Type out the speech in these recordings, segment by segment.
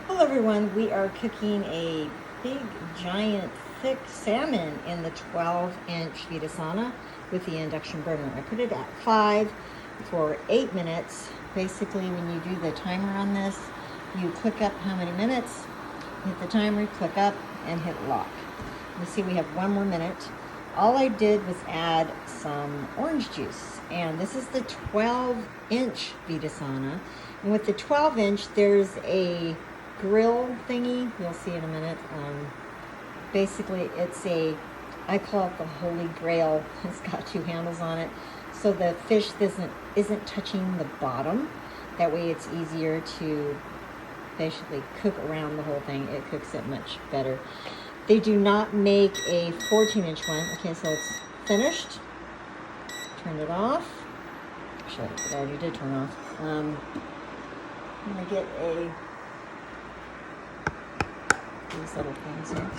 Hello everyone, we are cooking a big, giant, thick salmon in the 12-inch Vitasana with the induction burner. I put it at 5 for 8 minutes. Basically, when you do the timer on this, you click up how many minutes, hit the timer, click up, and hit lock. You see we have 1 more minute. All I did was add some orange juice, and this is the 12-inch Vitasana. And with the 12-inch, there's a grill thingy. You'll see in a minute. Basically, I call it the Holy Grail. It's got 2 handles on it, so the fish isn't touching the bottom. That way, it's easier to basically cook around the whole thing. It cooks it much better. They do not make a 14-inch one. Okay, so it's finished. Turn it off. Actually, it already did turn off. I'm gonna get these little things here.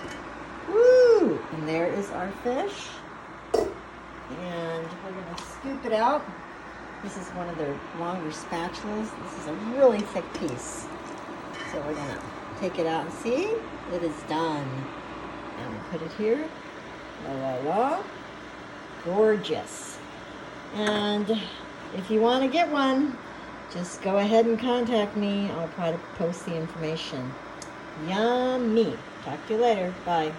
Woo! And there is our fish. And we're gonna scoop it out. This is one of their longer spatulas. This is a really thick piece. So we're gonna take it out and see. It is done. And we'll put it here. La la la. Gorgeous. And if you want to get one, just go ahead and contact me. I'll try to post the information. Yummy. Talk to you later. Bye.